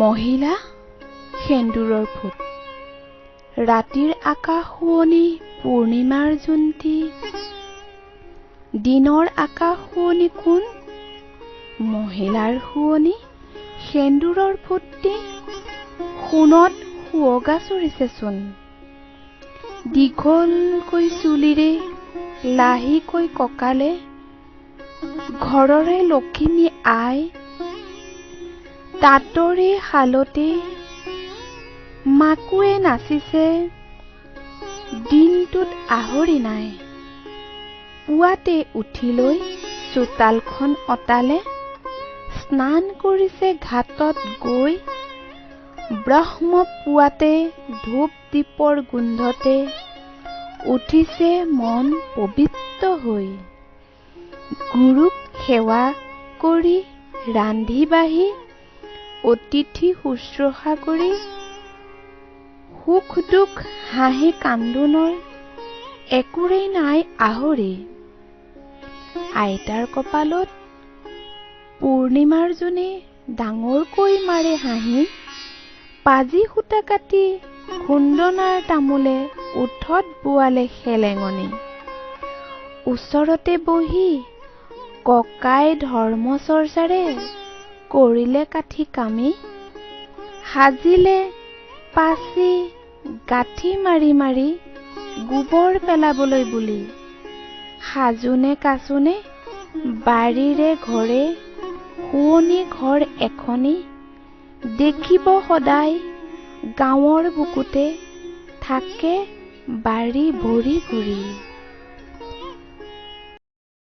মহিলা সেন্দুৰৰ ফুট ৰাতিৰ আকাশ শুৱনি পূৰ্ণিমাৰ জোনটি দিনৰ আকাশ শুৱনি কোন মহিলাৰ শুৱনি সেন্দুৰৰ ফুটি সোণত সুৱগা চৰিছেচোন দীঘলকৈ চুলিৰে লাহিকৈ কঁকালে ঘৰৰে লখিমী আই তাঁতৰে শালতে মাকুৱে নাচিছে দিনটোত আহৰি নাই পুৱাতে উঠিলৈ চোতালখন অতালে স্নান কৰিছে ঘাটত গৈ ব্ৰহ্মপুৱাতে ধূপ দীপৰ গোন্ধতে উঠিছে মন পবিত্ৰ হৈ গুৰুক সেৱা কৰি ৰান্ধি বাঢ়ি অতিথি শুশ্ৰূষা কৰি সুখ দুখ হাঁহি কান্দোনৰ একোৰেই নাই আহৰি আইতাৰ কপালত পূৰ্ণিমাৰ জোনে ডাঙৰকৈ মাৰে হাঁহি পাজি সূতা কাটি খুন্দনাৰ তামোলে ওঠত বোৱালে খেলেঙনি ওচৰতে বহি ককাই ধৰ্ম চৰ্চাৰে কৰিলে কাঠি কামি সাজিলে পাচি গাঁঠি মাৰি মাৰি গোবৰ পেলাবলৈ বুলি সাজোনে কাচোনে বাৰীৰে ঘৰে শুৱনি ঘৰ এখনি দেখিব সদায় গাঁৱৰ বুকুতে থাকে বাৰী ভৰি ভৰি